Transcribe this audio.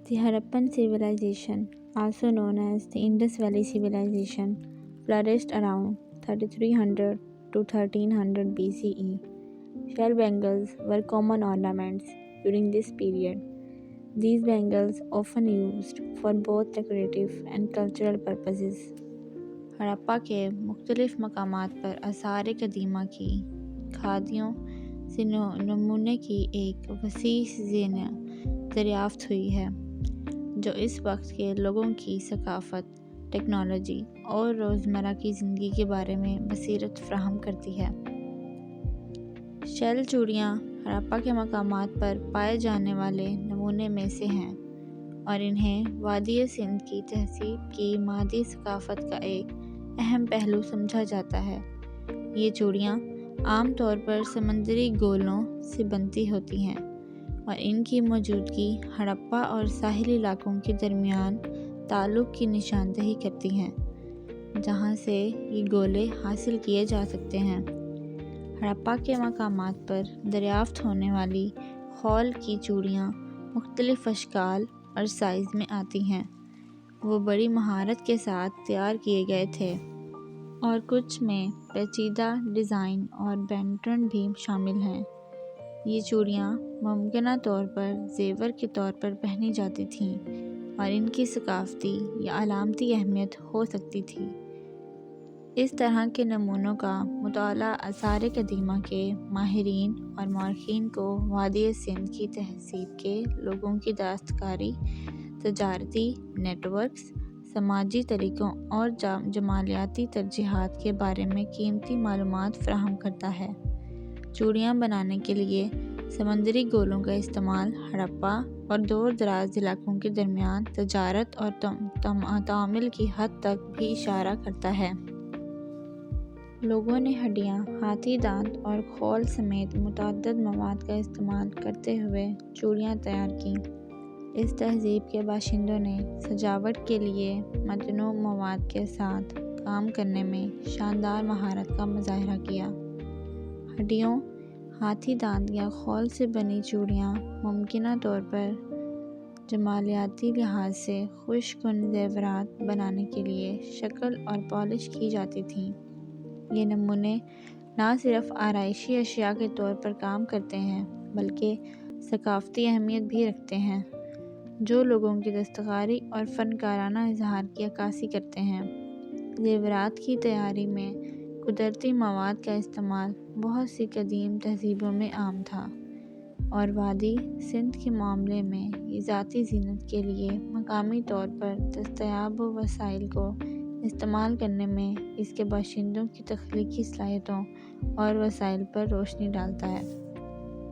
The Harappan civilization, also known as the Indus Valley Civilization, flourished around 3300 to 1300 BCE. Shell bangles were common ornaments during this period. These bangles often used for both decorative and cultural purposes. Harappa के मुख्तलिफ मकामात पर आसार कदीमा की खादियों से नमूने की एक वसीह ज़ेना दरियाफ्त हुई है, जो इस वक्त के लोगों की सकाफ़त, टेक्नोलॉजी और रोज़मर्रा की ज़िंदगी के बारे में बसीरत फ़राहम करती है। शेल चूड़ियाँ हड़प्पा के मकामात पर पाए जाने वाले नमूने में से हैं और इन्हें वादी सिंध की तहसीब की मादी सकाफ़त का एक अहम पहलू समझा जाता है। ये चूड़ियाँ आम तौर पर समंदरी गोलों से बनती होती हैं और इनकी मौजूदगी हड़प्पा और साहिली इलाकों के दरमियान ताल्लुक़ की निशानदही करती हैं, जहाँ से ये गोले हासिल किए जा सकते हैं। हड़प्पा के मकामात पर दरियाफ्त होने वाली खौल की चूड़ियाँ मुख्तलिफ़ अशकाल और साइज़ में आती हैं। वो बड़ी महारत के साथ तैयार किए गए थे और कुछ में पेचीदा डिज़ाइन और पैटर्न भी शामिल हैं। ये चूड़ियाँ मुमकिना तौर पर ज़ेवर के तौर पर पहनी जाती थीं और इनकी सकाफ़ती या अलामती अहमियत हो सकती थी। इस तरह के नमूनों का मुताला आसार कदीमा के माहिरीन और मौरख़ीन को वादी सिंध की तहसीब के लोगों की दस्तकारी, तजारती नेटवर्क्स, समाजी तरीक़ों और जमालियाती तरजीहात के बारे में कीमती मालूमात फ़राहम करता है। चूड़ियाँ बनाने के लिए समंदरी गोलों का इस्तेमाल हड़प्पा और दूर दराज इलाकों के दरमियान तजारत और तामील की हद तक भी इशारा करता है। लोगों ने हड्डियाँ, हाथी दांत और खौल समेत मुतअद्दिद मवाद का इस्तेमाल करते हुए चूड़ियाँ तैयार कीं। इस तहज़ीब के बाशिंदों ने सजावट के लिए मतनूअ मवाद के साथ काम करने में शानदार महारत का मुज़ाहरा किया। हड्डियों, हाथी दांत या खौल से बनी चूड़ियाँ मुमकिना तौर पर जमालियाती लिहाज से खुशकुन ज़ेवरात बनाने के लिए शक्ल और पॉलिश की जाती थीं। ये नमूने ना सिर्फ आराइशी अशिया के तौर पर काम करते हैं बल्कि सकाफ़ती अहमियत भी रखते हैं, जो लोगों की दस्तकारी और फ़नकाराना इज़हार की अक्कासी करते हैं। ज़ेवरात की तैयारी में कुदरती मवाद का इस्तेमाल बहुत सी कदीम तहज़ीबों में आम था और वादी सिंध के मामले में ये ज़ाती ज़ीनत के लिए मकामी तौर पर दस्तयाब वसाइल को इस्तेमाल करने में इसके बाशिंदों की तख्लीकी सलाहियतों और वसाइल पर रोशनी डालता है।